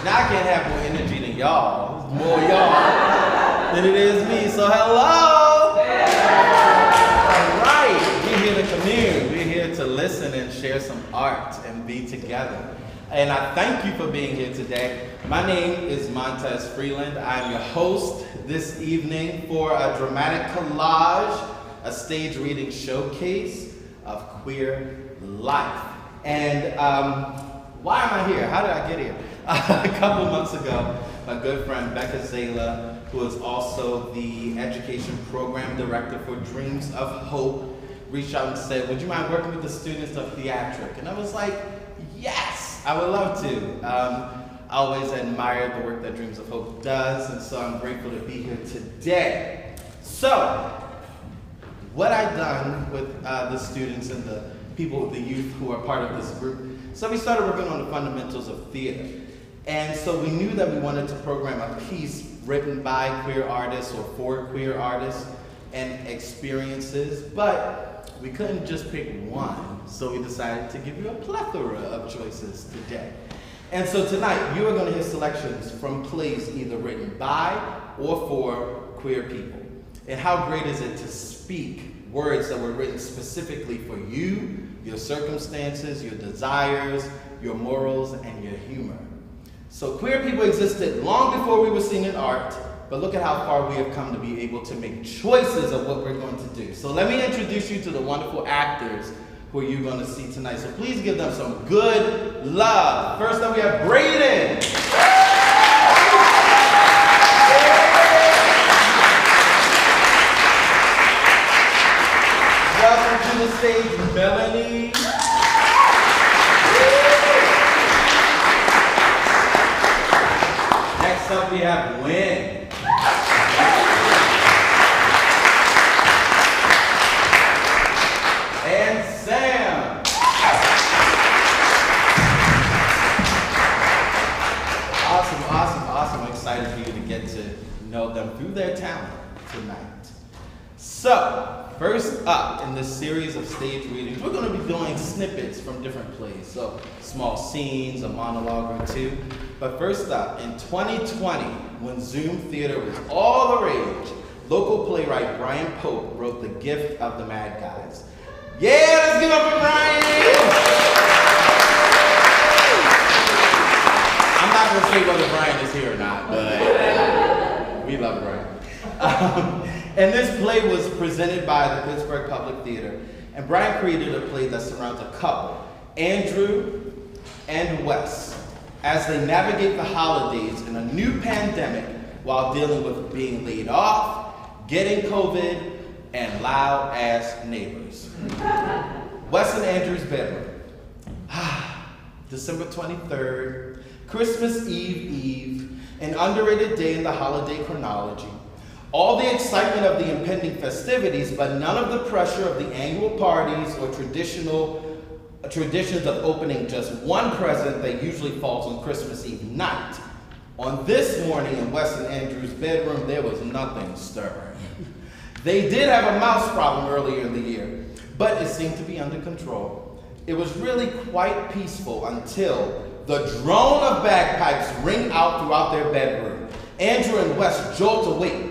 Now I can't have more energy than y'all. It's more y'all than it is me. So hello. All right, we're here to commune. We're here to listen and share some art and be together. And I thank you for being here today. My name is Montez Freeland. I'm your host this evening for a dramatic collage, a stage reading showcase of queer life. And why am I here? How did I get here? A couple months ago, my good friend Becca Zala, who is also the education program director for Dreams of Hope, reached out and said, would you mind working with the students of theatric? And I was like, yes, I would love to. I always admire the work that Dreams of Hope does, and so I'm grateful to be here today. So, what I've done with the students and the people, the youth who are part of this group, so we started working on the fundamentals of theater. And so we knew that we wanted to program a piece written by queer artists or for queer artists and experiences, but we couldn't just pick one, so we decided to give you a plethora of choices today. And so tonight, you are going to hear selections from plays either written by or for queer people. And how great is it to speak words that were written specifically for you, your circumstances, your desires, your morals, and your humor. So queer people existed long before we were seen in art, but look at how far we have come to be able to make choices of what we're going to do. So let me introduce you to the wonderful actors who you're going to see tonight. So please give them some good love. First up, we have Braden. Welcome to the stage, Melanie. Next up, we have Wynn. And Sam. Awesome. I'm excited for you to get to know them through their talent tonight. So, first up in this series of stage readings, we're going to be doing snippets from different plays. So, small scenes, a monologue or two. But first up, in 2020, when Zoom theater was all the rage, local playwright Brian Pope wrote The Gift of the Mad Guys. Yeah, let's give up for Brian! I'm not going to say whether Brian is here or not, but we love Brian. And this play was presented by the Pittsburgh Public Theater. And Brian created a play that surrounds a couple, Andrew and Wes, as they navigate the holidays in a new pandemic while dealing with being laid off, getting COVID, and loud-ass neighbors. Wes and Andrew's bedroom. December 23rd, Christmas Eve, an underrated day in the holiday chronology. All the excitement of the impending festivities, but none of the pressure of the annual parties or traditions of opening just one present that usually falls on Christmas Eve night. On this morning in Wes and Andrew's bedroom, there was nothing stirring. They did have a mouse problem earlier in the year, but it seemed to be under control. It was really quite peaceful until the drone of bagpipes ring out throughout their bedroom. Andrew and Wes jolt awake.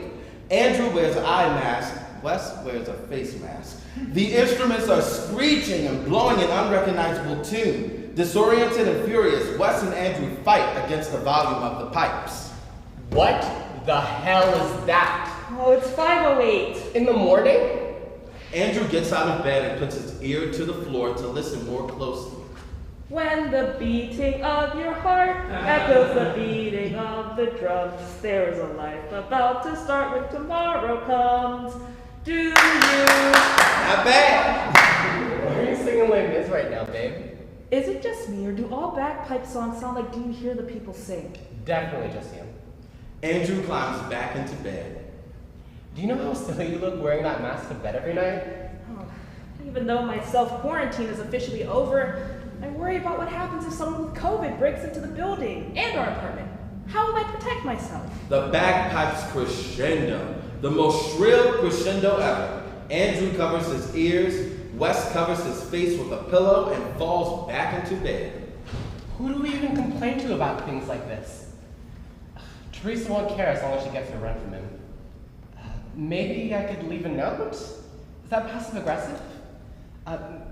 Andrew wears an eye mask, Wes wears a face mask. The instruments are screeching and blowing an unrecognizable tune. Disoriented and furious, Wes and Andrew fight against the volume of the pipes. What the hell is that? Oh, it's 5:08. In the morning? Andrew gets out of bed and puts his ear to the floor to listen more closely. When the beating of your heart echoes the beating of the drums, there is a life about to start when tomorrow comes. Do you? Not bad. Why are you singing like this right now, babe? Is it just me, or do all bagpipe songs sound like Do You Hear the People Sing? Definitely just you. Andrew climbs back into bed. Do you know how silly you look wearing that mask to bed every night? Oh, even though my self-quarantine is officially over, I worry about what happens if someone with COVID breaks into the building and our apartment. How will I protect myself? The bagpipes crescendo, the most shrill crescendo ever. Andrew covers his ears, Wes covers his face with a pillow and falls back into bed. Who do we even complain to about things like this? Teresa won't care as long as she gets her rent from him. Maybe I could leave a note? Is that passive aggressive?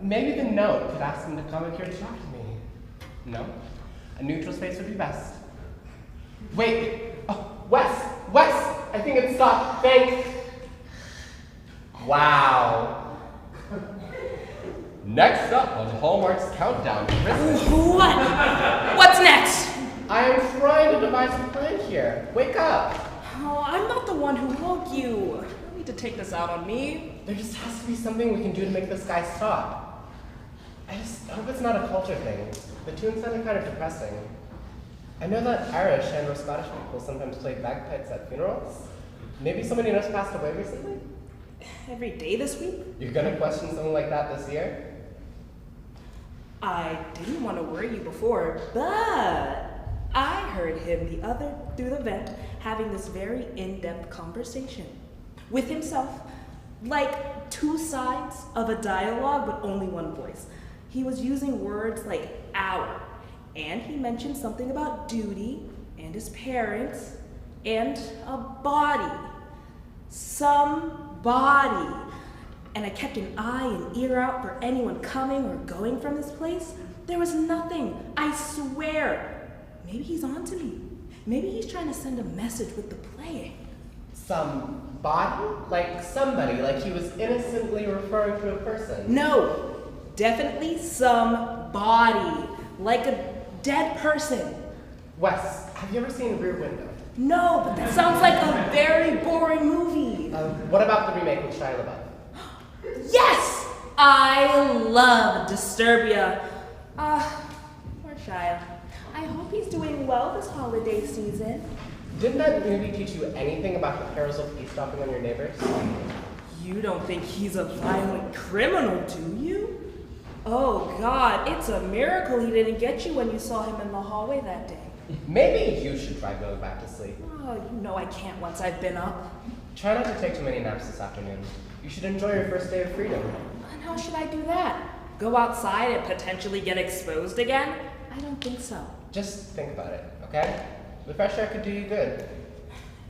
Maybe the note could ask him to come in here to talk to me. No? A neutral space would be best. Wait! Oh, Wes! I think it stopped. Thanks! Wow. Next up on Hallmark's countdown to Christmas. What? What's next? I am trying to devise a plan here. Wake up! Oh, I'm not the one who woke you. You don't need to take this out on me. There just has to be something we can do to make this guy stop. I just hope it's not a culture thing. The tune sounded kind of depressing. I know that Irish and or Scottish people sometimes play bagpipes at funerals. Maybe somebody else passed away recently? Every day this week? You're gonna question something like that this year? I didn't want to worry you before, but I heard him through the vent having this very in-depth conversation with himself, like two sides of a dialogue but only one voice. He was using words like our, and he mentioned something about duty and his parents and a body. Somebody. And I kept an eye and ear out for anyone coming or going from this place. There was nothing, I swear. Maybe he's on to me. Maybe he's trying to send a message with the play. Somebody? Like somebody, like he was innocently referring to a person. No, definitely somebody. Like a dead person. Wes, have you ever seen Rear Window? No, but that sounds like a very boring movie. What about the remake with Shia LaBeouf? Yes! I love Disturbia. Poor Shia. I hope he's doing well this holiday season. Didn't that movie teach you anything about the perils of eavesdropping on your neighbors? You don't think he's a violent criminal, do you? Oh God, it's a miracle he didn't get you when you saw him in the hallway that day. Maybe you should try going back to sleep. Oh, you know I can't once I've been up. Try not to take too many naps this afternoon. You should enjoy your first day of freedom. And how should I do that? Go outside and potentially get exposed again? I don't think so. Just think about it, okay? The fresh air could do you good.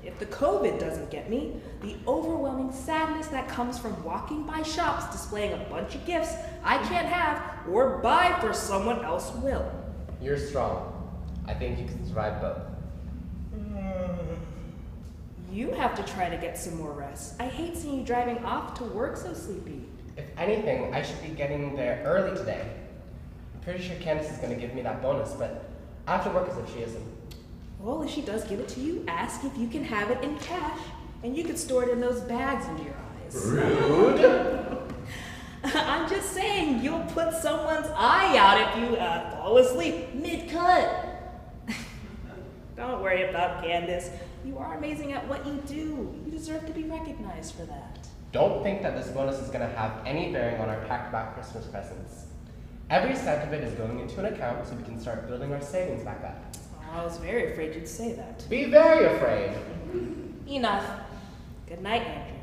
If the COVID doesn't get me, the overwhelming sadness that comes from walking by shops displaying a bunch of gifts I can't have or buy for someone else will. You're strong. I think you can survive both. You have to try to get some more rest. I hate seeing you driving off to work so sleepy. If anything, I should be getting there early today. I'm pretty sure Candace is going to give me that bonus, but I have to work as if she isn't. Well, if she does give it to you, ask if you can have it in cash, and you could store it in those bags under your eyes. Rude! I'm just saying, you'll put someone's eye out if you fall asleep mid-cut. Don't worry about Candace. You are amazing at what you do. You deserve to be recognized for that. Don't think that this bonus is going to have any bearing on our packed-back Christmas presents. Every cent of it is going into an account so we can start building our savings back up. Oh, I was very afraid you'd say that. Be very afraid. Enough. Good night, Andrew.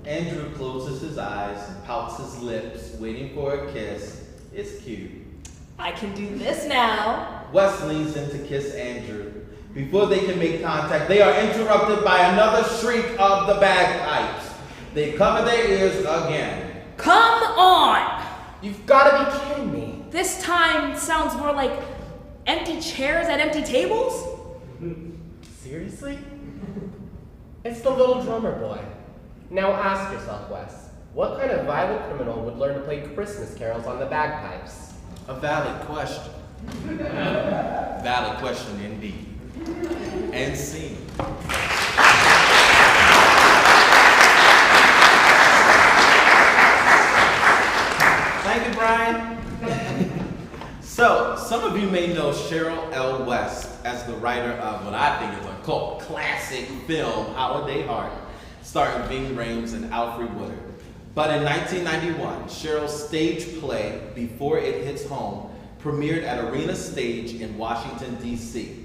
Andrew closes his eyes and pouts his lips, waiting for a kiss. It's cute. I can do this now. Wes leans in to kiss Andrew. Before they can make contact, they are interrupted by another shriek of the bagpipes. They cover their ears again. Come on! You've got to be kidding me. This time sounds more like empty chairs at empty tables? Seriously? It's the little drummer boy. Now ask yourself, Wes, what kind of violent criminal would learn to play Christmas carols on the bagpipes? A valid question. Valid question indeed. And scene. Thank you, Brian. So, some of you may know Cheryl L. West as the writer of what I think is a cult classic film, Holiday Heart, starring Ving Rhames and Alfred Woodard. But in 1991, Cheryl's stage play, Before It Hits Home, premiered at Arena Stage in Washington, D.C.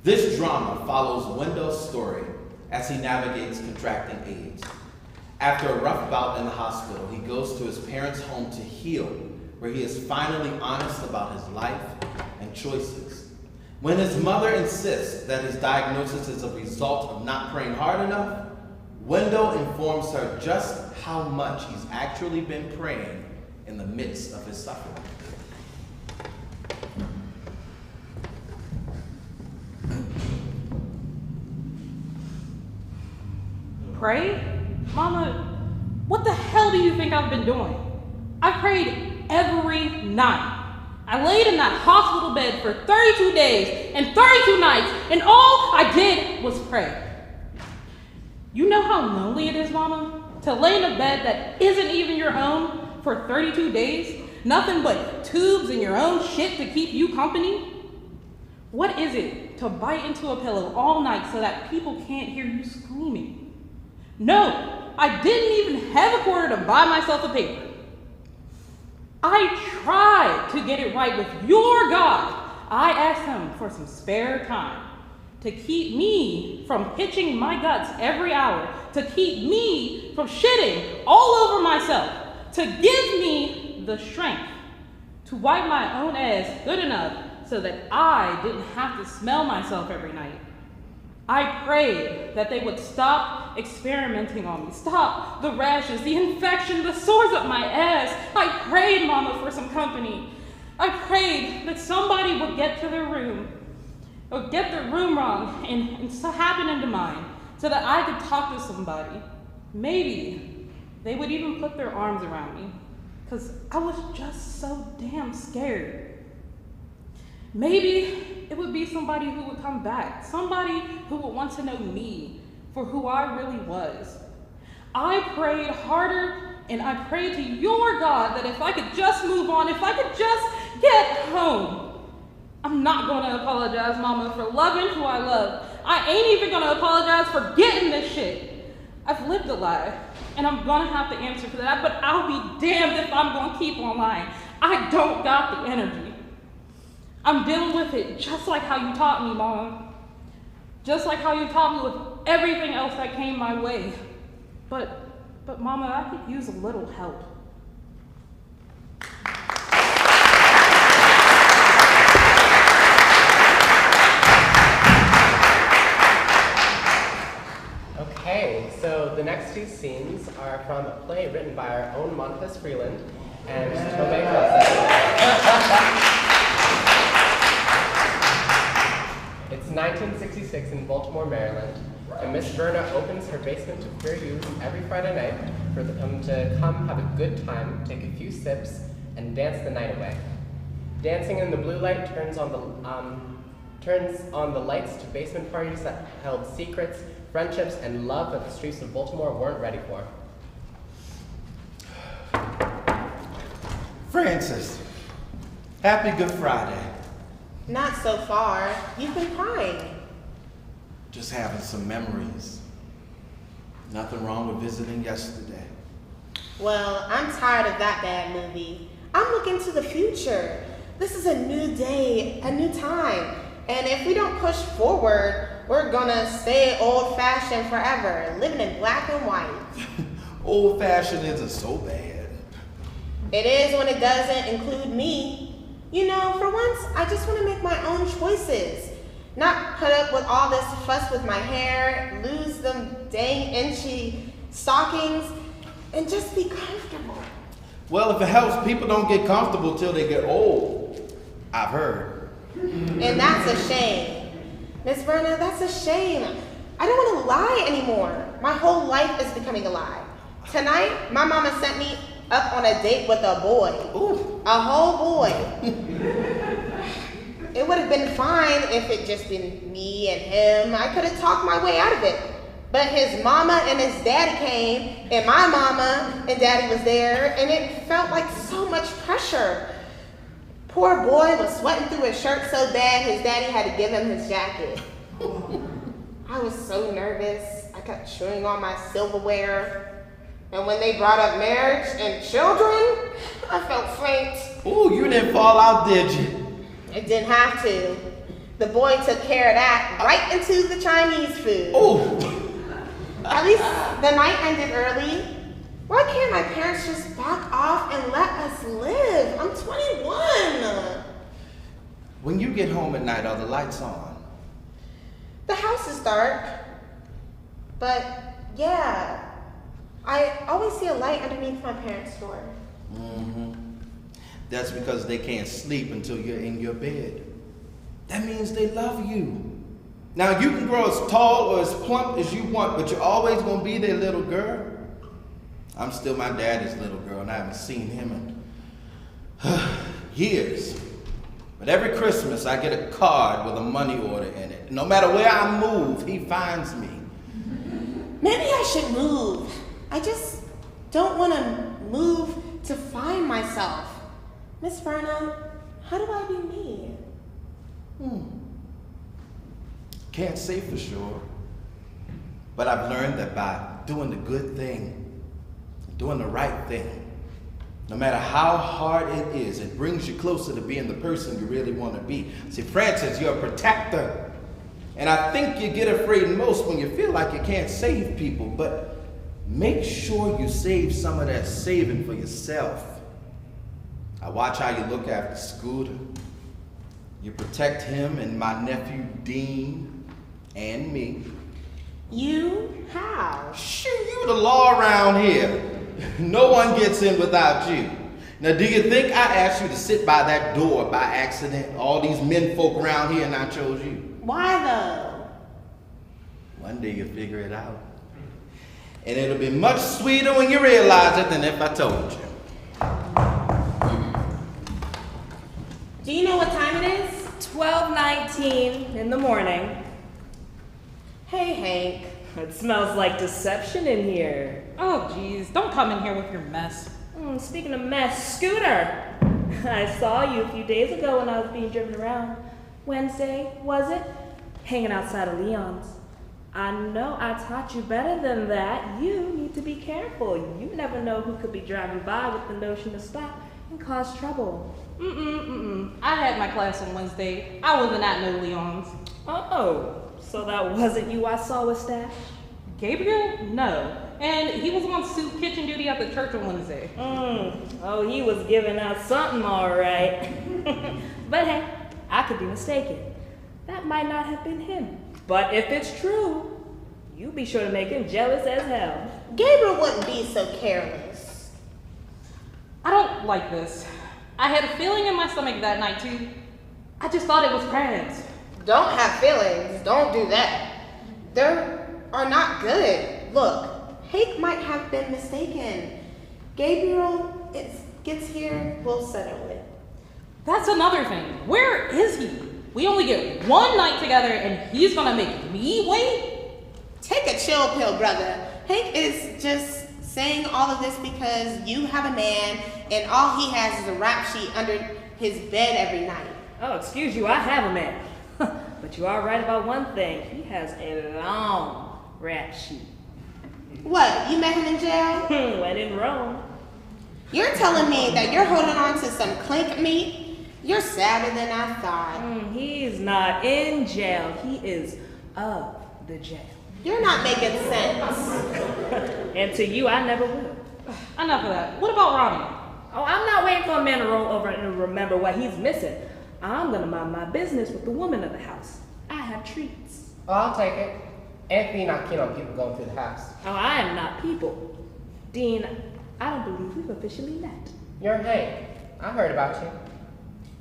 This drama follows Wendell's story as he navigates contracting AIDS. After a rough bout in the hospital, he goes to his parents' home to heal, where he is finally honest about his life and make choices. When his mother insists that his diagnosis is a result of not praying hard enough, Wendell informs her just how much he's actually been praying in the midst of his suffering. Pray? Mama, what the hell do you think I've been doing? I prayed every night. I laid in that hospital bed for 32 days and 32 nights, and all I did was pray. You know how lonely it is, Mama, to lay in a bed that isn't even your own for 32 days? Nothing but tubes and your own shit to keep you company? What is it to bite into a pillow all night so that people can't hear you screaming? No, I didn't even have a quarter to buy myself a paper. I tried to get it right with your God. I asked him for some spare time to keep me from pitching my guts every hour, to keep me from shitting all over myself, to give me the strength to wipe my own ass good enough so that I didn't have to smell myself every night. I prayed that they would stop experimenting on me, stop the rashes, the infection, the sores up my ass. I prayed, Mama, for some company. I prayed that somebody would get to their room, or get their room wrong and happen into mine, so that I could talk to somebody. Maybe they would even put their arms around me, because I was just so damn scared. Maybe it would be somebody who would come back, somebody who would want to know me for who I really was. I prayed harder, and I prayed to your God that if I could just move on, if I could just get home. I'm not going to apologize, Mama, for loving who I love. I ain't even going to apologize for getting this shit. I've lived a lie, and I'm going to have to answer for that, but I'll be damned if I'm going to keep on lying. I don't got the energy. I'm dealing with it just like how you taught me, Mom. Just like how you taught me with everything else that came my way. But Mama, I could use a little help. Okay, so the next two scenes are from a play written by our own Montes Freeland and Tome Crossett. It's 1966 in Baltimore, Maryland, and Miss Verna opens her basement to queer youth every Friday night for them to come have a good time, take a few sips, and dance the night away. Dancing in the blue light turns on the lights to basement parties that held secrets, friendships, and love that the streets of Baltimore weren't ready for. Francis, happy Good Friday. Not so far. You've been crying. Just having some memories. Nothing wrong with visiting yesterday. Well, I'm tired of that bad movie. I'm looking to the future. This is a new day, a new time. And if we don't push forward, we're gonna stay old-fashioned forever, living in black and white. Old-fashioned isn't so bad. It is when it doesn't include me. You know, for once, I just want to make my own choices. Not put up with all this fuss with my hair, lose them dang inchy stockings, and just be comfortable. Well, if it helps, people don't get comfortable till they get old. I've heard. And that's a shame. Miss Verna, that's a shame. I don't want to lie anymore. My whole life is becoming a lie. Tonight, my mama sent me up on a date with a boy. Ooh. A whole boy. It would have been fine if it just been me and him. I could have talked my way out of it. But his mama and his daddy came, and my mama and daddy was there, and it felt like so much pressure. Poor boy was sweating through his shirt so bad his daddy had to give him his jacket. I was so nervous. I kept chewing on my silverware. And when they brought up marriage and children, I felt faint. Ooh, you didn't fall out, did you? I didn't have to. The boy took care of that right into the Chinese food. Ooh. At least the night ended early. Why can't my parents just back off and let us live? I'm 21. When you get home at night, are the lights on? The house is dark. But yeah, I always see a light underneath my parents' door. Mm-hmm. That's because they can't sleep until you're in your bed. That means they love you. Now, you can grow as tall or as plump as you want, but you're always going to be their little girl. I'm still my daddy's little girl, and I haven't seen him in years. But every Christmas, I get a card with a money order in it. No matter where I move, he finds me. Maybe I should move. I just don't want to move to find myself. Miss Verna, how do I be me? Can't say for sure. But I've learned that by doing the good thing, doing the right thing, no matter how hard it is, it brings you closer to being the person you really want to be. See, Francis, you're a protector. And I think you get afraid most when you feel like you can't save people, but make sure you save some of that saving for yourself. I watch how you look after Scooter. You protect him and my nephew Dean and me. You? How? Shoot, you the law around here. No one gets in without you. Now, do you think I asked you to sit by that door by accident? All these men folk around here and I chose you. Why though? One day you'll figure it out. And it'll be much sweeter when you realize it than if I told you. Do you know what time it is? 12:19 in the morning. Hey, Hank. It smells like deception in here. Oh, geez, don't come in here with your mess. Speaking of mess, Scooter. I saw you a few days ago when I was being driven around. Wednesday, was it? Hanging outside of Leon's. I know I taught you better than that. You need to be careful. You never know who could be driving by with the notion to stop and cause trouble. I had my class on Wednesday. I wasn't at no Leon's. Oh, so that wasn't you I saw with Stash? Gabriel? No. And he was on soup kitchen duty at the church on Wednesday. Oh, he was giving out something all right. But hey, I could be mistaken. That might not have been him. But if it's true, you be sure to make him jealous as hell. Gabriel wouldn't be so careless. I don't like this. I had a feeling in my stomach that night too. I just thought it was crabs. Don't have feelings. Don't do that. They are not good. Look, Hank might have been mistaken. Gabriel gets here, we'll settle it. That's another thing. Where is he? We only get one night together and he's gonna make me wait? Take a chill pill, brother. Hank is just saying all of this because you have a man and all he has is a rap sheet under his bed every night. Oh, excuse you, I have a man. But you are right about one thing. He has a long rap sheet. What, you met him in jail? When in Rome. You're telling me that you're holding on to some clink meat? You're sadder than I thought. He's not in jail. He is of the jail. You're not making sense. And to you, I never will. Enough of that. What about Ronnie? Oh, I'm not waiting for a man to roll over and remember what he's missing. I'm gonna mind my business with the woman of the house. I have treats. Oh, I'll take it. Anthony not keen on people going through the house. Oh, I am not people. Dean, I don't believe we've officially met. You're Hank. I heard about you.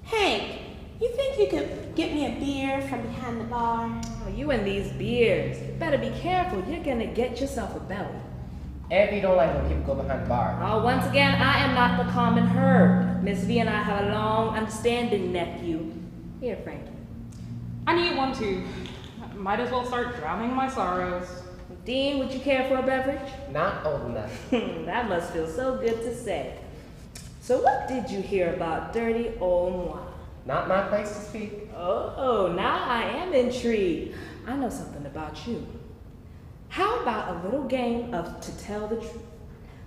Hank, you think you could get me a beer from behind the bar? Oh, you and these beers. You better be careful. You're gonna get yourself a belly. Anthony don't like when people go behind the bar. Oh, once again, I am not the common herd. Miss V and I have a long understanding, nephew. Here, Frankie. I need one too. Might as well start drowning my sorrows. Dean, would you care for a beverage? Not old enough. That must feel so good to say. So what did you hear about dirty old moi? Not my place to speak. Oh, now I am intrigued. I know something about you. How about a little game of to tell the truth?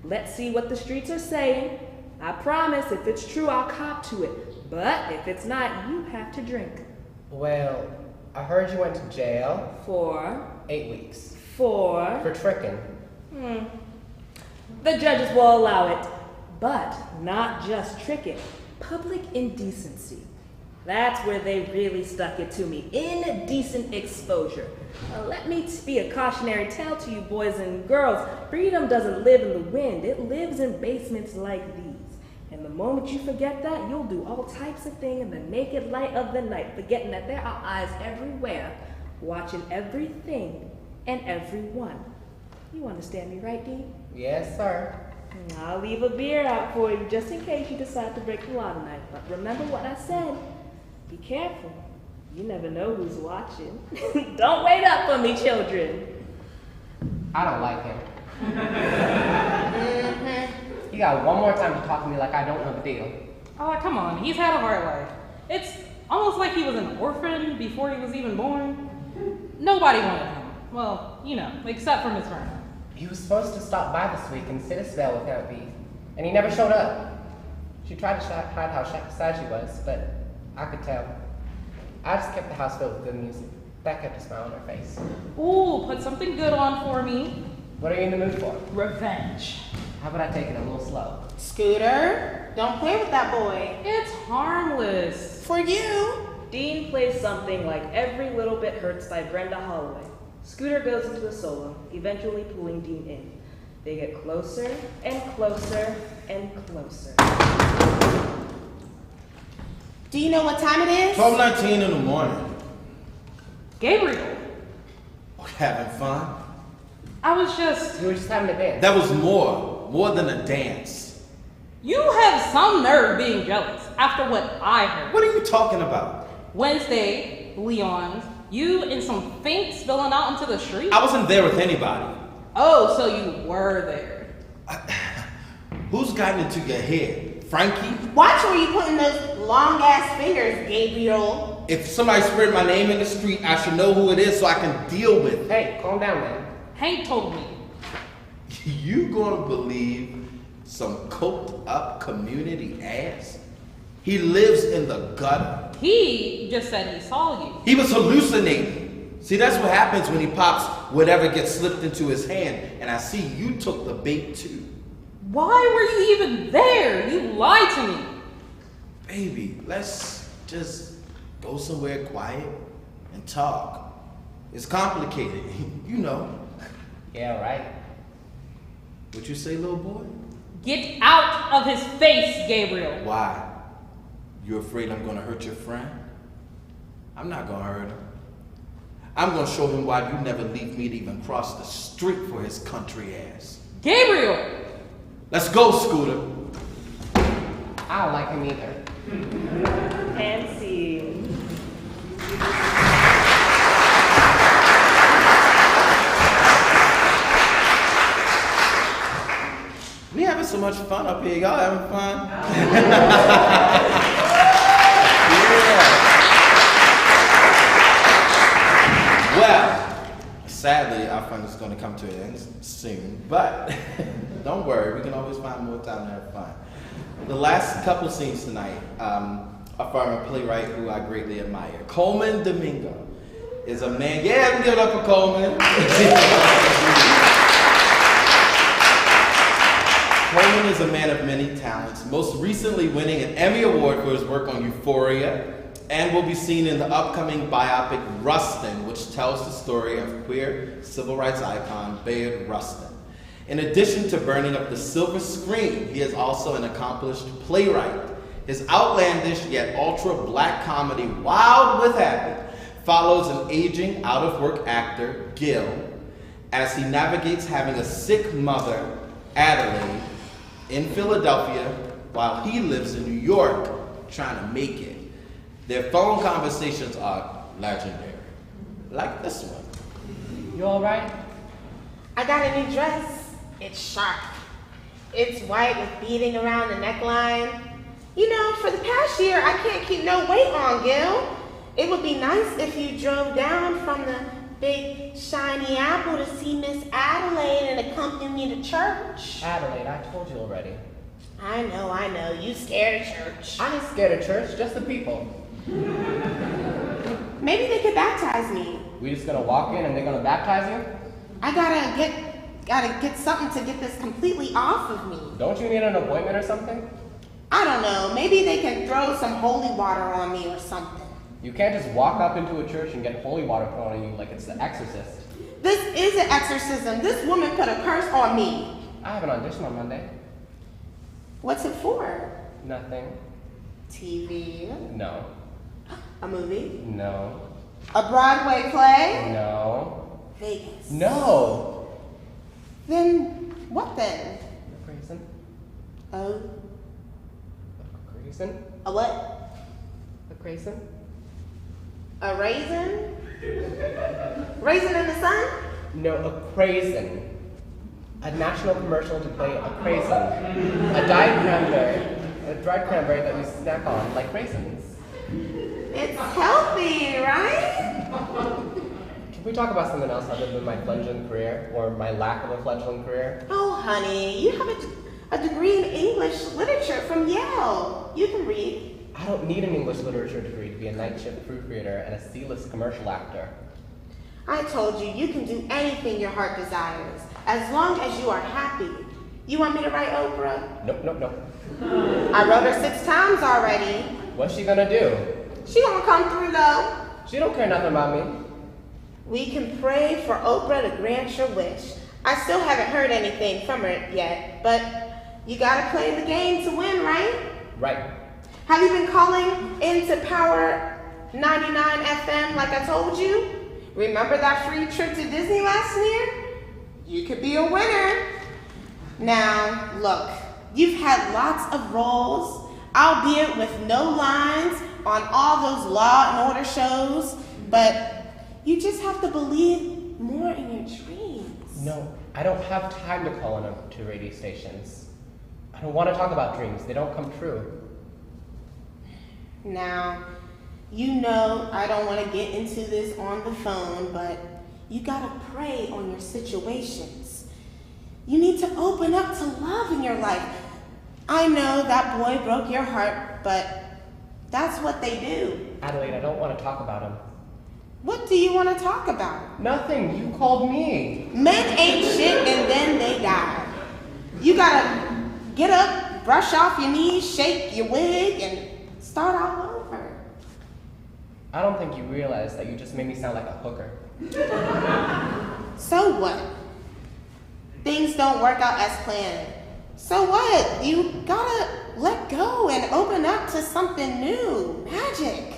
Let's see what the streets are saying. I promise if it's true, I'll cop to it. But if it's not, you have to drink. Well, I heard you went to jail. For 8 weeks. For tricking. The judges will allow it, but not just tricking. Public indecency. That's where they really stuck it to me. Indecent exposure. Let me be a cautionary tale to you boys and girls. Freedom doesn't live in the wind. It lives in basements like these. And the moment you forget that, you'll do all types of things in the naked light of the night, forgetting that there are eyes everywhere, watching everything and everyone. You understand me, right, Dean? Yes, sir. I'll leave a beer out for you just in case you decide to break the law tonight. But remember what I said. Be careful. You never know who's watching. Don't wait up for me, children. I don't like him. You got one more time to talk to me like I don't know the deal. Oh, come on. He's had a hard life. It's almost like he was an orphan before he was even born. Nobody wanted him. Well, you know, except for Miss Vernon. He was supposed to stop by this week and sit a spell with Aunt Bee, and he never showed up. She tried to hide how sad she was, but I could tell. I just kept the house filled with good music. That kept a smile on her face. Ooh, put something good on for me. What are you in the mood for? Revenge. How about I take it a little slow? Scooter, don't play with that boy. It's harmless. For you. Dean plays something like Every Little Bit Hurts by Brenda Holloway. Scooter goes into a solo, eventually pulling Dean in. They get closer and closer and closer. Do you know what time it is? 12:19 in the morning. Gabriel, We're having fun. I was just... You were just having a dance. That was more than a dance. You have some nerve being jealous after what I heard. What are you talking about? Wednesday, Leon's, you and some faints spilling out into the street? I wasn't there with anybody. Oh, so you were there. Who's gotten into your head? Frankie? Watch where you putting those long ass fingers, Gabriel. If somebody spread my name in the street, I should know who it is so I can deal with it. Hey, calm down, man. Hank told me. You gonna believe some coked up community ass? He lives in the gutter. He just said he saw you. He was hallucinating. See, that's what happens when he pops whatever gets slipped into his hand. And I see you took the bait too. Why were you even there? You lied to me. Baby, let's just go somewhere quiet and talk. It's complicated, you know. Yeah, right. What you say, little boy? Get out of his face, Gabriel. Why? You afraid I'm gonna hurt your friend? I'm not gonna hurt him. I'm gonna show him why you never leave me to even cross the street for his country ass. Gabriel! Let's go, Scooter. I don't like him either. And scene. We having so much fun up here. Y'all having fun? Well, sadly, our fun is going to come to an end soon, but don't worry, we can always find more time to have fun. The last couple scenes tonight are from a playwright who I greatly admire. Coleman Domingo is a man. Yeah, we give it up for Coleman. Coleman is a man of many talents, most recently winning an Emmy Award for his work on Euphoria, and will be seen in the upcoming biopic Rustin, which tells the story of queer civil rights icon Bayard Rustin. In addition to burning up the silver screen, he is also an accomplished playwright. His outlandish yet ultra-black comedy, Wild with Happy, follows an aging, out-of-work actor, Gil, as he navigates having a sick mother, Adelaide, in Philadelphia, while he lives in New York, trying to make it. Their phone conversations are legendary, like this one. You all right? I got a new dress. It's sharp. It's white with beading around the neckline. You know, for the past year, I can't keep no weight on, Gil. It would be nice if you drove down from the big shiny apple to see Miss Adelaide and accompany me to church. Adelaide, I told you already. I know. You scared of church. I'm not scared of church, just the people. Maybe they could baptize me. We just gonna walk in and they're gonna baptize you? I gotta get something to get this completely off of me. Don't you need an appointment or something? I don't know, maybe they can throw some holy water on me or something. You can't just walk up into a church and get holy water thrown on you like it's The Exorcist. This is an exorcism. This woman put a curse on me. I have an audition on Monday. What's it for? Nothing. TV? No. A movie? No. A Broadway play? No. Vegas? No. Then, what then? A raisin. Oh, A raisin. a what? A raisin. A raisin? Raisin in the sun? No, a craisin. A national commercial to play a craisin. A dried cranberry that we snack on like raisins. It's healthy, right? Can we talk about something else other than my fledgling career, or my lack of a fledgling career? Oh, honey, you have a degree in English literature from Yale. You can read. I don't need an English literature degree to be a night shift proofreader and a C-list commercial actor. I told you, you can do anything your heart desires, as long as you are happy. You want me to write Oprah? Nope. I wrote her 6 times already. What's she gonna do? She gonna come through though. She don't care nothing about me. We can pray for Oprah to grant your wish. I still haven't heard anything from her yet, but you gotta play the game to win, right? Right. Have you been calling into Power 99 FM like I told you? Remember that free trip to Disney last year? You could be a winner. Now, look, you've had lots of roles, albeit with no lines on all those Law and Order shows, but you just have to believe more in your dreams. No, I don't have time to call to radio stations. I don't want to talk about dreams. They don't come true. Now, you know I don't want to get into this on the phone, but you gotta pray on your situations. You need to open up to love in your life. I know that boy broke your heart, but that's what they do. Adelaide, I don't want to talk about him. What do you want to talk about? Nothing. You called me. Men ain't shit and then they die. You gotta get up, brush off your knees, shake your wig, and start all over. I don't think you realize that you just made me sound like a hooker. So what? Things don't work out as planned. So what? You gotta let go and open up to something new. Magic.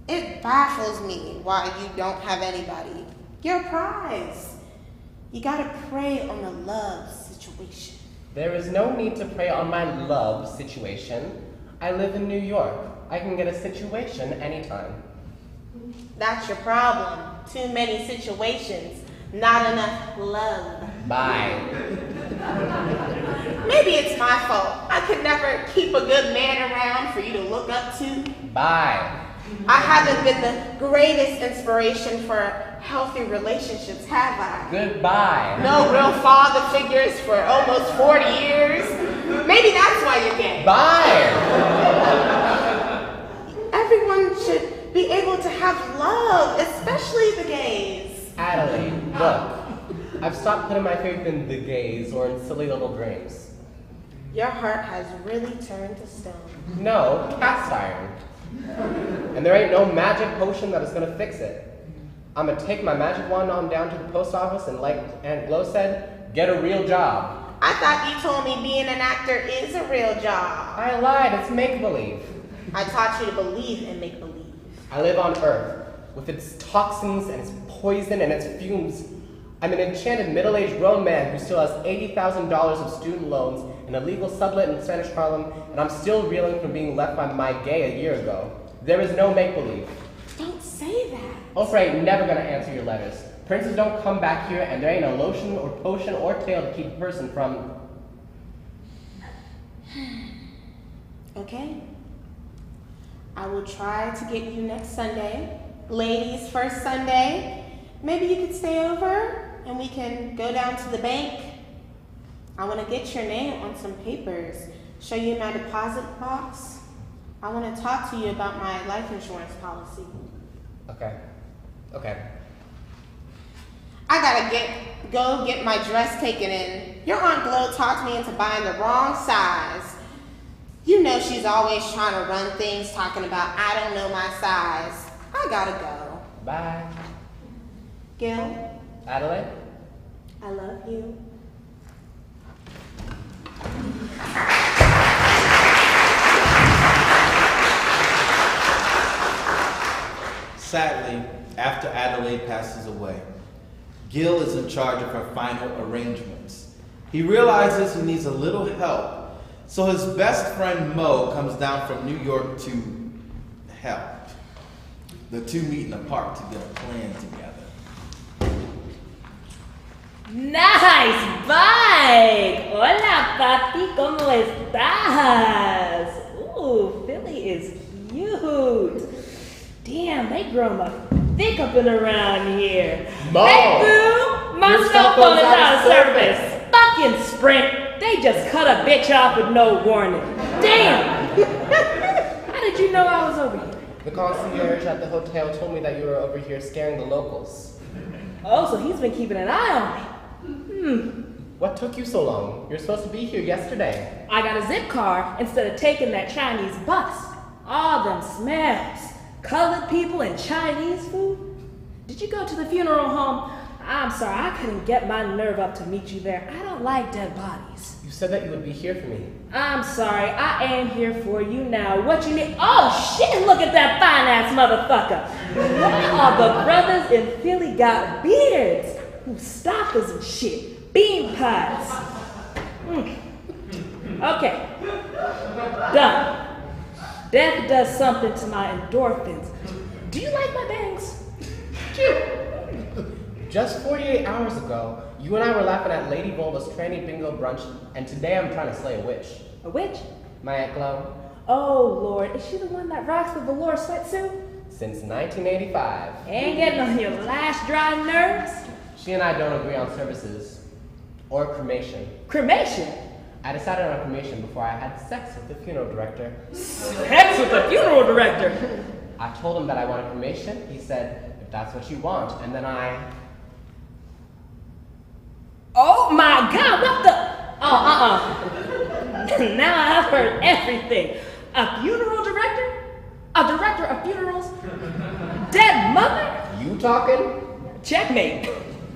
It baffles me why you don't have anybody. You're a prize. You gotta pray on the love situation. There is no need to pray on my love situation. I live in New York. I can get a situation anytime. That's your problem. Too many situations. Not enough love. Bye. Maybe it's my fault. I could never keep a good man around for you to look up to. Bye. I haven't been the greatest inspiration for healthy relationships, have I? Goodbye. No real father figures for almost 40 years. Maybe that's why you're gay. Bye. Everyone should be able to have love, especially the gays. Adelaide, look. I've stopped putting my faith in the gays or in silly little dreams. Your heart has really turned to stone. No, cast iron. And there ain't no magic potion that is gonna fix it. I'm gonna take my magic wand on down to the post office and, like Aunt Glo said, get a real job. I thought you told me being an actor is a real job. I lied, it's make-believe. I taught you to believe in make-believe. I live on Earth, with its toxins and its poison and its fumes. I'm an enchanted middle-aged grown man who still has $80,000 of student loans and a legal sublet in Spanish Harlem, and I'm still reeling from being left by my gay a year ago. There is no make-believe. Don't say that. Oprah ain't never gonna answer your letters. Princes don't come back here, and there ain't a lotion or potion or tail to keep a person from... Okay. I will try to get you next Sunday. Ladies' first Sunday. Maybe you could stay over and we can go down to the bank. I want to get your name on some papers, show you my deposit box. I want to talk to you about my life insurance policy. Okay. I gotta go get my dress taken in. Your Aunt Glo talked me into buying the wrong size. You know she's always trying to run things, talking about I don't know my size. I gotta go. Bye. Gil, Adelaide? I love you. Sadly, after Adelaide passes away, Gil is in charge of her final arrangements. He realizes he needs a little help, so his best friend Mo comes down from New York to help. The two meet in a park to get a plan together. Nice bike! Hola, papi, ¿cómo estás? Ooh, Philly is cute. Damn, they grown up thick up and around here. Mom! Hey, boo! My Your cell phone is out of service. service. Fucking Sprint. They just cut a bitch off with no warning. Damn! How did you know I was over here? The concierge at the hotel told me that you were over here scaring the locals. Oh, so he's been keeping an eye on me. What took you so long? You're supposed to be here yesterday. I got a zip car instead of taking that Chinese bus. All them smells. Colored people and Chinese food. Did you go to the funeral home? I'm sorry, I couldn't get my nerve up to meet you there. I don't like dead bodies. You said that you would be here for me. I'm sorry, I am here for you now. What you need? Oh shit, look at that fine ass motherfucker. Why all the brothers in Philly got beards? Who stalkers and shit. Bean pies. Okay. Done. Death does something to my endorphins. Do you like my bangs? Just 48 hours ago, you and I were laughing at Lady Volva's tranny bingo brunch, and today I'm trying to slay a witch. A witch? My Aunt Glo, Oh Lord, is she the one that rocks the velour sweatsuit? since 1985. Ain't getting on your last dry nerves? She and I don't agree on services or cremation. Cremation? I decided on cremation before I had sex with the funeral director. Sex with the funeral director? I told him that I wanted cremation. He said, if that's what you want. And then Oh my God, what the? Now I've heard everything. A funeral director? A director of funerals? Dead mother? You talking? Checkmate.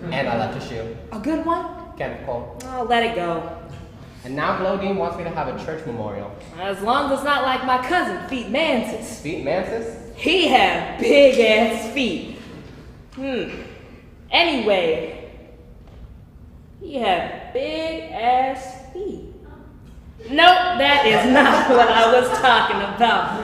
And I left a shoe. A good one? Kenneth Cole. Oh, let it go. And now Glodine wants me to have a church memorial. As long as it's not like my cousin, Feet Mantis. Feet Mantis? He had big ass feet. Anyway, he had big ass feet. Nope, that is not what I was talking about.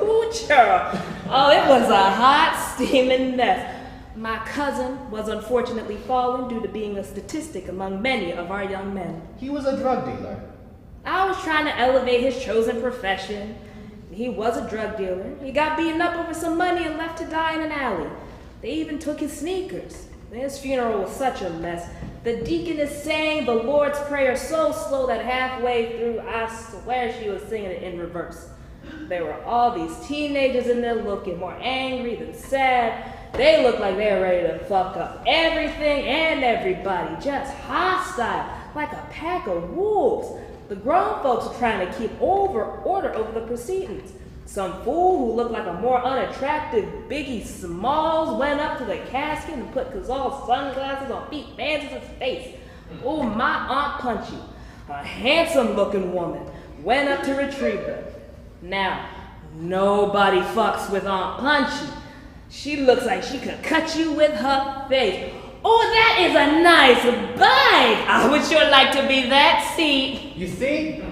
Ooh, churl. Oh, it was a hot, steaming mess. My cousin was unfortunately fallen due to being a statistic among many of our young men. He was a drug dealer. I was trying to elevate his chosen profession. He was a drug dealer. He got beaten up over some money and left to die in an alley. They even took his sneakers. His funeral was such a mess. The deaconess sang the Lord's Prayer so slow that halfway through, I swear she was singing it in reverse. There were all these teenagers in there looking more angry than sad. They looked like they were ready to fuck up everything and everybody, just hostile, like a pack of wolves. The grown folks were trying to keep order over the proceedings. Some fool who looked like a more unattractive Biggie Smalls went up to the casket and put Cazal's sunglasses on Feet Mantis' face. Oh, my Aunt Punchy, a handsome-looking woman, went up to retrieve them. Now, nobody fucks with Aunt Punchy. She looks like she could cut you with her face. Oh, that is a nice bike. I would sure like to be that seat. You see?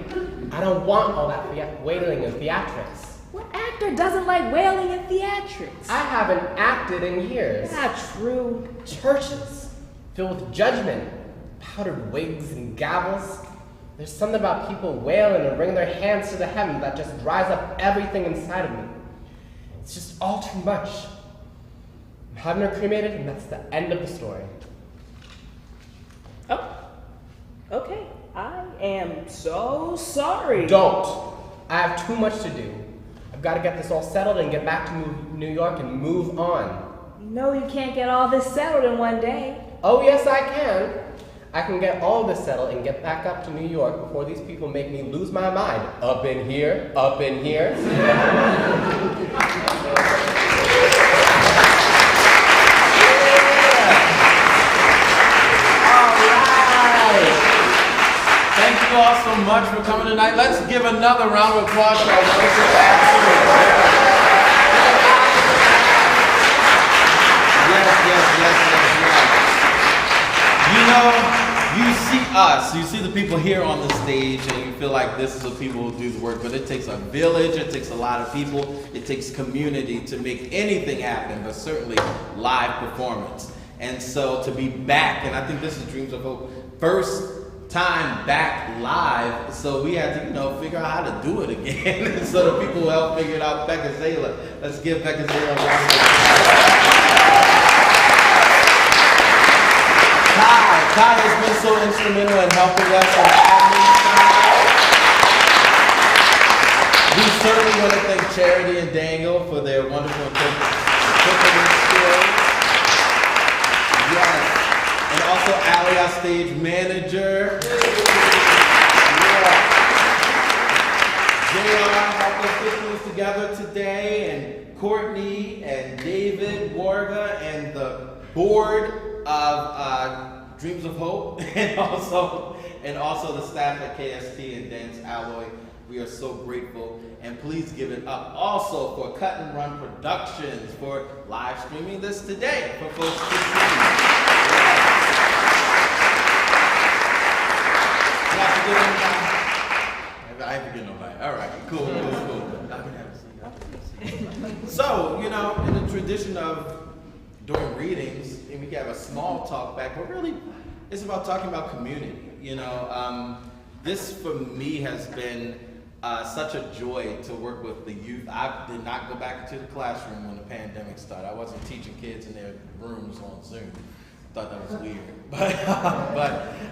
I don't want all that wailing and theatrics. What actor doesn't like wailing and theatrics? I haven't acted in years. Not true. Churches filled with judgment, powdered wigs and gavels. There's something about people wailing and wringing their hands to the heaven that just dries up everything inside of me. It's just all too much. I'm having her cremated, and that's the end of the story. Oh, okay. I am so sorry. Don't. I have too much to do. I've got to get this all settled and get back to New York and move on. You know you can't get all this settled in one day. Oh, yes, I can. I can get all this settled and get back up to New York before these people make me lose my mind. Up in here, up in here. Thank you all so much for coming tonight. Let's give another round of applause for our wonderful pastors. Yes. You know, you see us, you see the people here on the stage, and you feel like this is the people who do the work, but it takes a village, it takes a lot of people, it takes community to make anything happen, but certainly live performance. And so to be back, and I think this is Dreams of Hope, first time back live, so we had to, figure out how to do it again. And so the people who helped figure it out, Becca Zayla. Let's give Becca Zayla a round of applause. Kai has been so instrumental in helping us on the admin side. We certainly want to thank Charity and Daniel for their wonderful interpreting skills. Yes. And also Allie, our stage manager. Yeah. JR helped us put things together today, and Courtney and David Warga and the board of Dreams of Hope, and also the staff at KST and Dance Alloy. We are so grateful, and please give it up also for Cut and Run Productions for live streaming this today for folks to see. I ain't forget nobody. All right, cool. So, in the tradition of during readings, and we can have a small talk back, but really, it's about talking about community. This for me has been such a joy to work with the youth. I did not go back into the classroom when the pandemic started. I wasn't teaching kids in their rooms on Zoom. Thought that was weird, but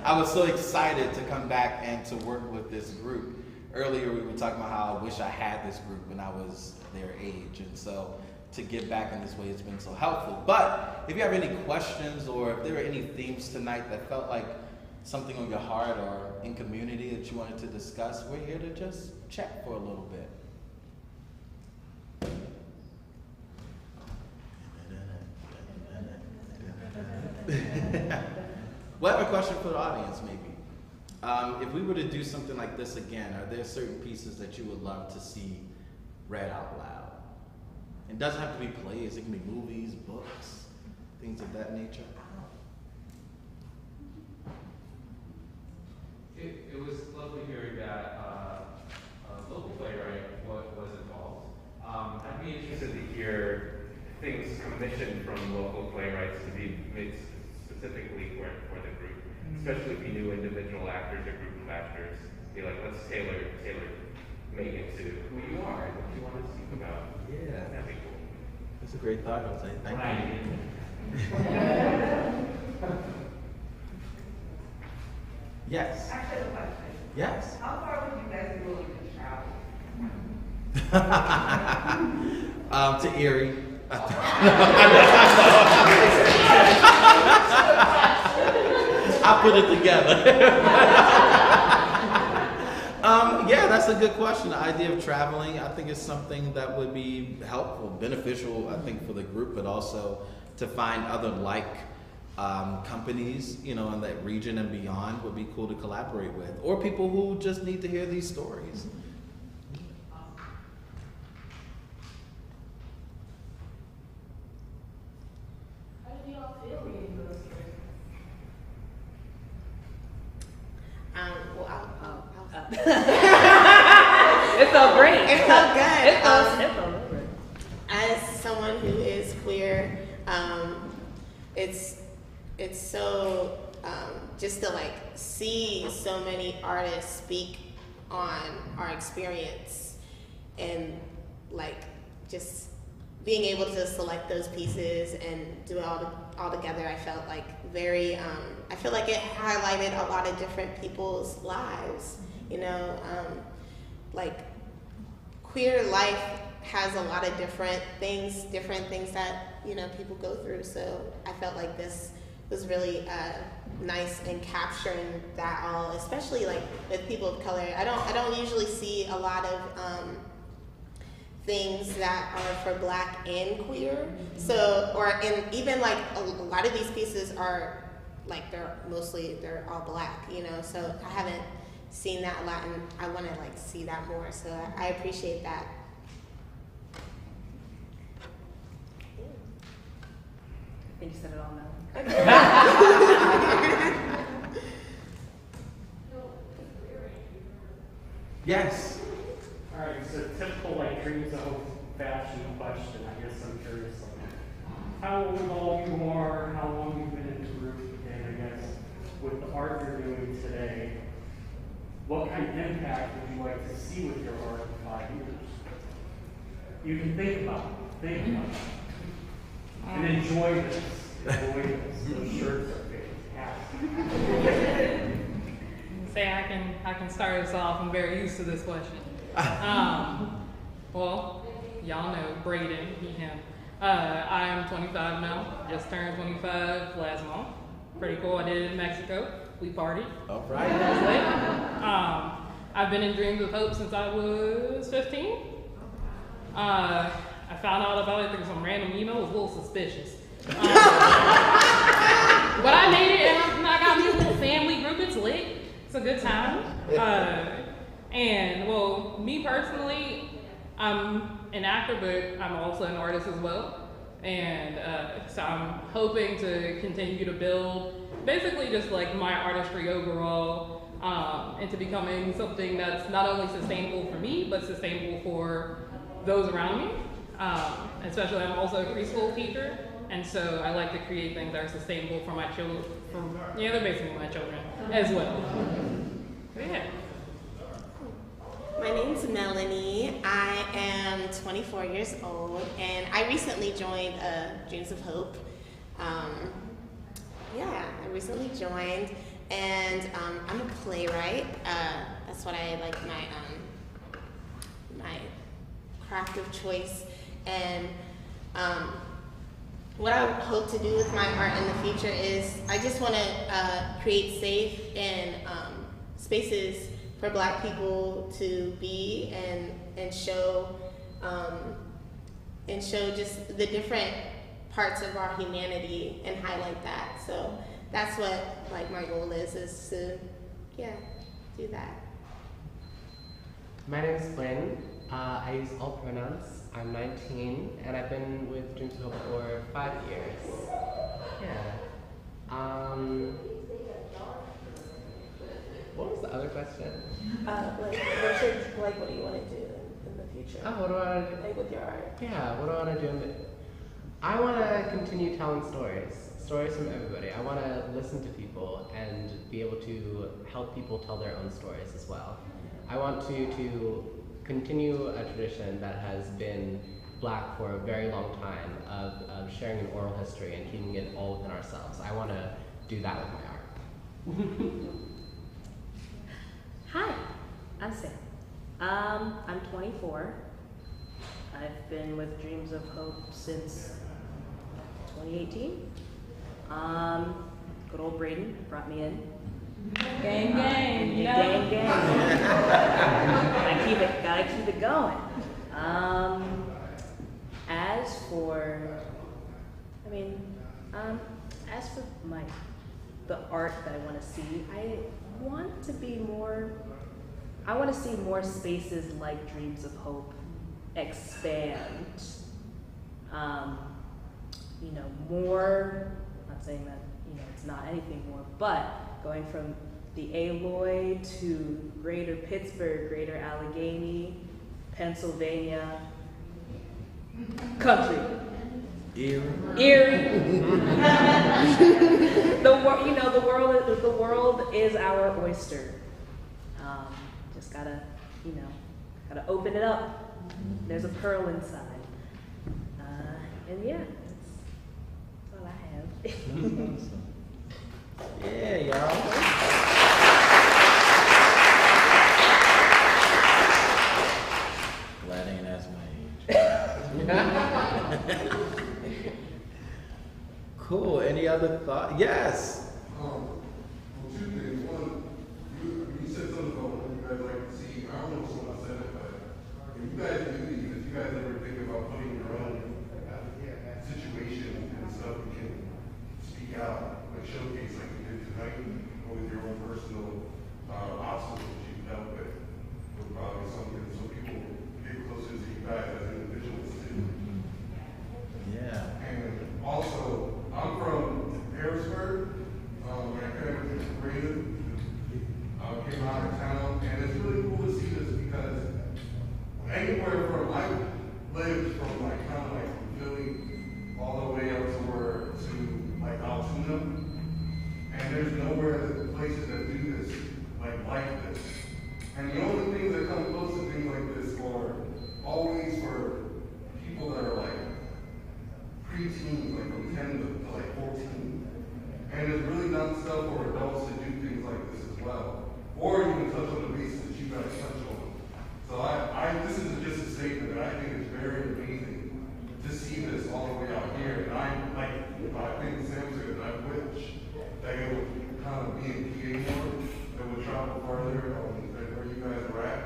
I was so excited to come back and to work with this group. Earlier we were talking about how I wish I had this group when I was their age, and so to get back in this way has been so helpful. But if you have any questions, or if there were any themes tonight that felt like something on your heart or in community that you wanted to discuss, we're here to just chat for a little bit. Well, I have a question for the audience, maybe. If we were to do something like this again, are there certain pieces that you would love to see read out loud? It doesn't have to be plays, it can be movies, books, things of that nature. It was lovely hearing that a local playwright was involved. I'd be interested to hear things commissioned from local playwrights to be made specifically for the group, especially if you knew individual actors or group of actors. Be like, let's tailor make it to who you are and what you want to speak about. Yeah. That'd be cool. That's a great thought, Jose. Thank you. Yes. Actually, I have a question. Yes. How far would you guys be willing to travel? To Erie. I put it together. Yeah, that's a good question. The idea of traveling, I think, is something that would be helpful, beneficial, I think, for the group, but also to find other companies, in that region and beyond would be cool to collaborate with, or people who just need to hear these stories. How did you all feel reading those stories? It felt great. It felt good. It felt good. As someone who is queer, it's so just to see so many artists speak on our experience, and just being able to select those pieces and do it all together. I felt very I feel like it highlighted a lot of different people's lives. Queer life has a lot of different things that people go through. So I felt like this was really nice in capturing that all, especially like with people of color. I don't usually see a lot of things that are for Black and queer. So, and even like a lot of these pieces are like they're all Black, you know. So I haven't seen that a lot, and I want to like see that more. So I appreciate that. I think you said it all now. Yes. All right, so typical like dreams of hope fashion question. I guess I'm curious how old all you are, how long you've been in group, and I guess with the art you're doing today, what kind of impact would you like to see with your art in 5 years? You can think about it, and enjoy this. Enjoy this. Those shirts are fantastic. Say I can start us off. I'm very used to this question. Well, y'all know Braden, him. I am 25 now. Just turned 25 last month. Pretty cool. I did it in Mexico. We partied. All right. That was lit. I've been in Dreams of Hope since I was 15. I found out about it through some random email. It was a little suspicious. But I made it, and I got me a little family group. It's lit. It's a good time. And well, me personally, I'm an actor, but I'm also an artist as well. And so I'm hoping to continue to build basically just like my artistry overall into becoming something that's not only sustainable for me, but sustainable for those around me. Especially I'm also a preschool teacher. And so I like to create things that are sustainable for my children, they're basically my children as well. But yeah. My name's Melanie. I am 24 years old, and I recently joined Dreams of Hope. I recently joined, and I'm a playwright. That's what I like my craft of choice, and what I hope to do with my art in the future is I just want to create safe and spaces for Black people to be and show just the different parts of our humanity and highlight that. So that's what like my goal is to do that. My name is Flynn. I use all pronouns. I'm 19, and I've been with Dreams of Hope for 5 years. Yeah. What was the other question? What do you want to do in the future? Oh, what do I want to do? Like with your art? Yeah, what do I want to do? I want to continue telling stories from everybody. I want to listen to people and be able to help people tell their own stories as well. I want to continue a tradition that has been Black for a very long time of sharing an oral history and keeping it all within ourselves. I want to do that with my art. Hi, I'm Sam. I'm 24. I've been with Dreams of Hope since 2018. Good old Braden brought me in. Gang, gang, you know? Gang, gang. Gotta keep it going. As for the art that I want to see, I want to see more spaces like Dreams of Hope expand. More, not saying that, it's not anything more, but going from the Aloy to Greater Pittsburgh, Greater Allegheny, Pennsylvania, country. Erie. The world is our oyster. Just gotta open it up. There's a pearl inside. And yeah, that's all I have. Yeah, y'all. Glad ain't as my age. Cool. Any other thought? Yes. from out of town, and it's really cool to see this because anywhere from, I lived from like kind of like from Philly all the way up to like Altoona, and there's nowhere that places that do this like this. And the only things that come close to things like this are always for people that are like preteens, like from 10 to like 14. And it's really not stuff for adults to do things like this as well. Or even touch on the bases that you guys touch on. So this is just a statement that I think is very amazing to see this all the way out here. And I think Sam said, I wish that it would kind of be in PA more, that would travel further than where you guys are at.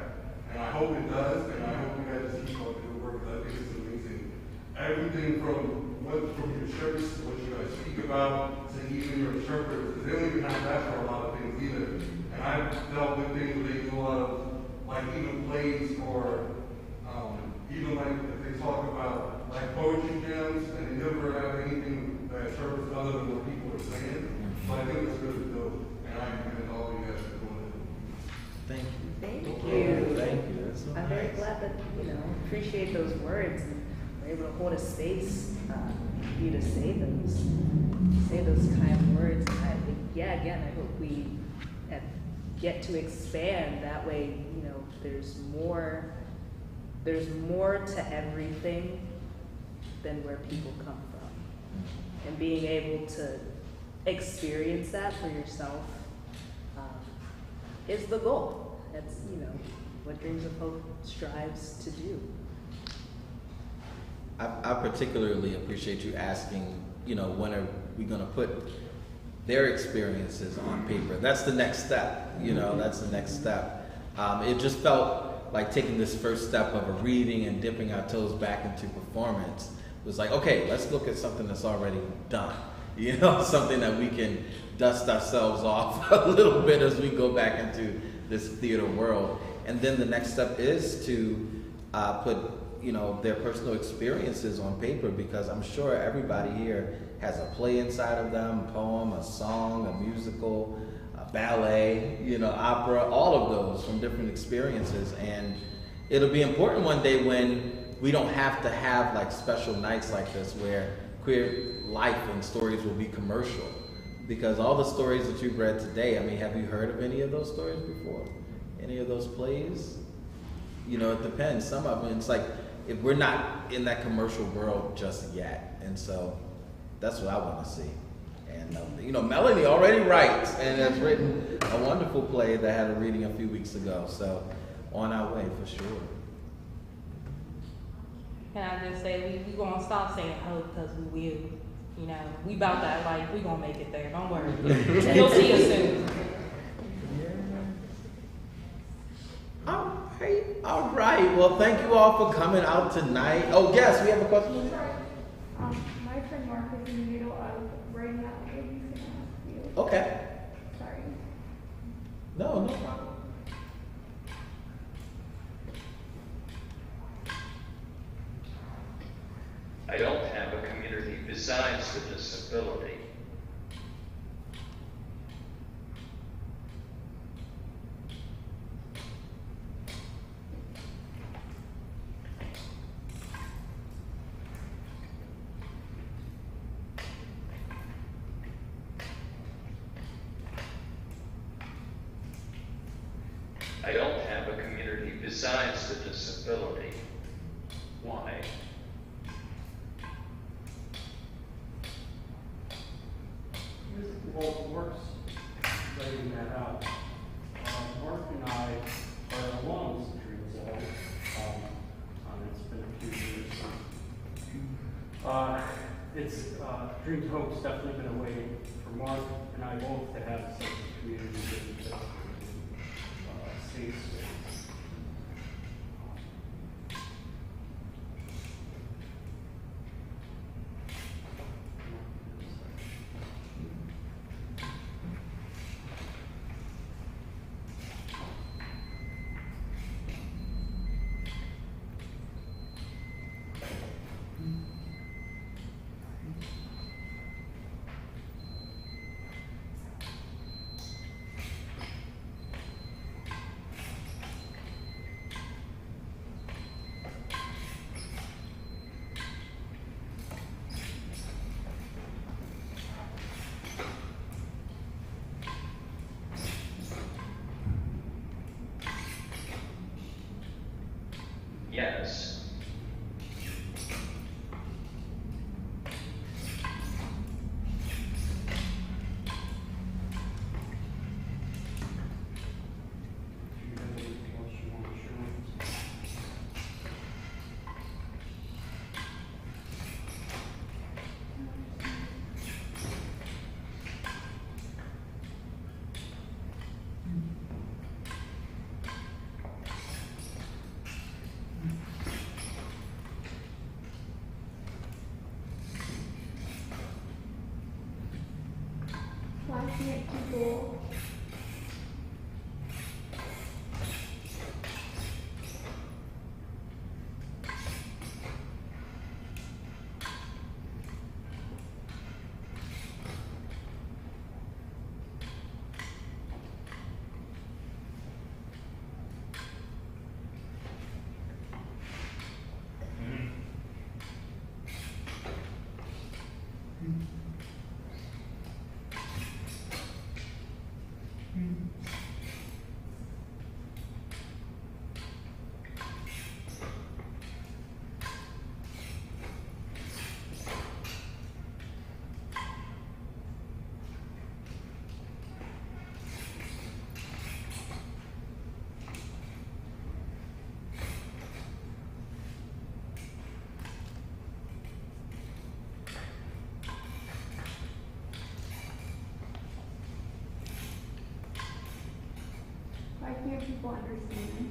And I hope it does, and I hope you guys just keep up the good work, because I think it's amazing. Everything from your shirts, what you guys speak about, to even your interpreters, because they don't even have that for a lot of things either. And I've dealt with things where they do a lot of, like even plays or even like if they talk about like poetry jams, and they never have anything that interprets other than what people are saying. So I think it's really dope, and I commend all you guys for doing it. Thank you. Thank you. Thank you. That's so I'm very nice. glad that, appreciate those words. And we're able to hold a space for you to say those kind words. And I think, again, I hope we get to expand that way. There's more to everything than where people come from, and being able to experience that for yourself is the goal. That's what Dreams of Hope strives to do. I particularly appreciate you asking, when are we going to put their experiences on paper? That's the next step, that's the next step. It just felt like taking this first step of a reading and dipping our toes back into performance was like, okay, let's look at something that's already done, something that we can dust ourselves off a little bit as we go back into this theater world. And then the next step is to put their personal experiences on paper, because I'm sure everybody here has a play inside of them, a poem, a song, a musical, a ballet, opera, all of those from different experiences. And it'll be important one day when we don't have to have like special nights like this where queer life and stories will be commercial, because all the stories that you've read today, have you heard of any of those stories before? Any of those plays? It depends. Some of them, it's like, if we're not in that commercial world just yet. And so that's what I want to see. And Melanie already writes and has written a wonderful play that had a reading a few weeks ago. So on our way for sure. Can I just say, we gonna stop saying hope, because we will. We about that life. We gonna make it there. Don't worry. You'll see us soon. All right. Well, thank you all for coming out tonight. Oh, yes, we have a question. Sorry. My friend Mark is in the middle of writing out what he's going to ask you. Okay. Sorry. No problem. I don't have a community besides the disability. I don't have a community besides the disability. Why? Well, Mark's writing that out. Mark and I are along with Dreams of Hope. It's been a few years. Dreams of Hope's definitely been a way for Mark and I both to have such a community that safe space. making it people. Why can't people understand?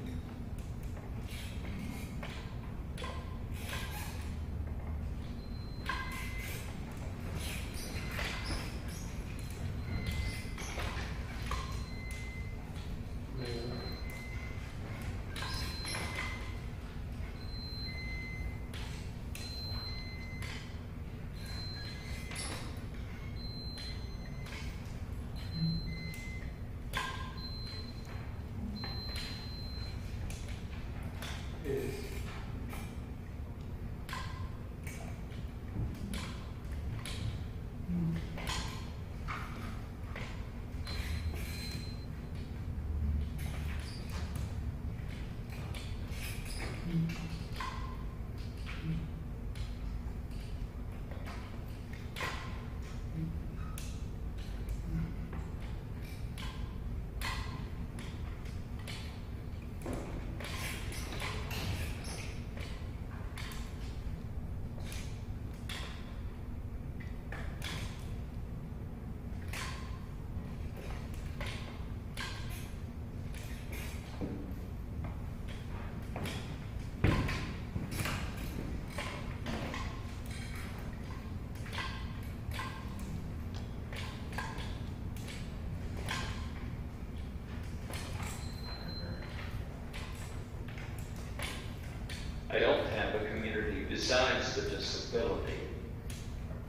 I don't have a community besides the disability.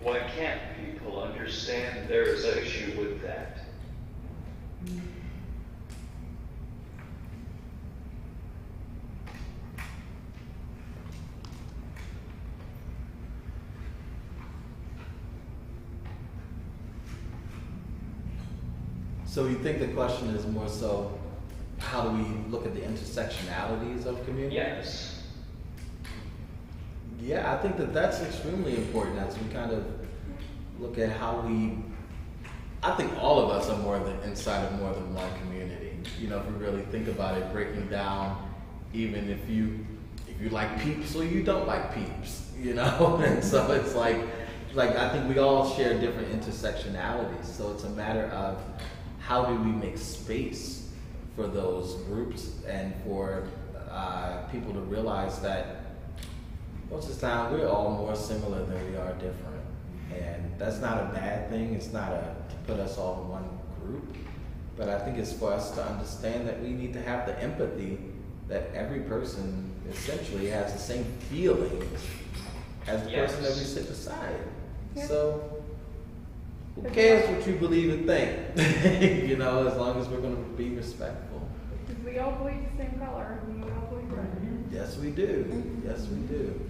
Why can't people understand there is an issue with that? So you think the question is more so, how do we look at the intersectionalities of community? Yes. Yeah, I think that that's extremely important as we kind of look at how we, I think all of us are more than inside of more than one community. You know, if we really think about it, breaking down, even if you like peeps or you don't like peeps, you know? And so it's like I think we all share different intersectionalities. So it's a matter of how do we make space for those groups and for people to realize that most of the time we're all more similar than we are different. And that's not a bad thing. It's not to put us all in one group. But I think it's for us to understand that we need to have the empathy that every person essentially has the same feelings as the person that we sit beside. Yeah. So who cares what you believe and think? You know, as long as we're going to be respectful. Because we all believe the same color, and we all believe red. Yes, we do. Yes, we do.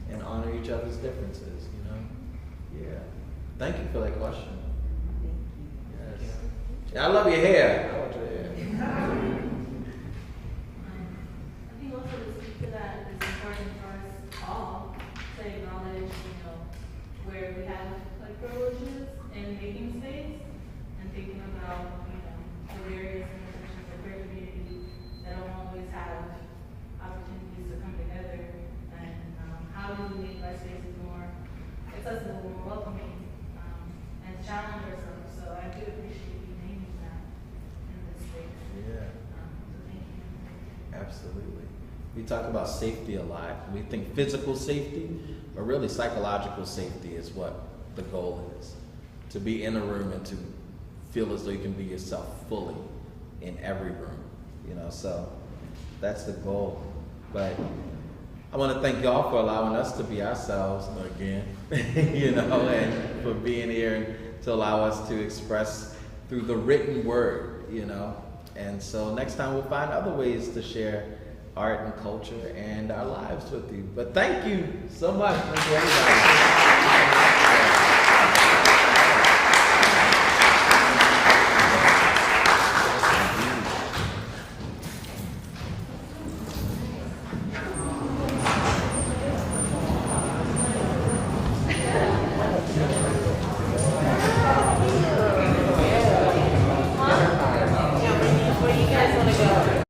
And honor each other's differences, you know? Yeah. Thank you for that question. Yes. Yeah, I love your hair. I want your hair. I think also to speak to that, it's important for us all to acknowledge, where we have like privileges in making space and thinking about, the various intersections of queer community that don't always have opportunities to come together, and how do we make our spaces more accessible, more welcoming, and challenge ourselves. So I do appreciate you naming that in this space. Yeah. So thank you. Absolutely. We talk about safety a lot. We think physical safety, but really psychological safety is what the goal is. To be in a room and to feel as though you can be yourself fully in every room, you know, so that's the goal. But I want to thank y'all for allowing us to be ourselves again, you know, and for being here and to allow us to express through the written word, you know. And so next time we'll find other ways to share art and culture and our lives with you. But thank you so much. Thank you, everybody. Where you guys want to go?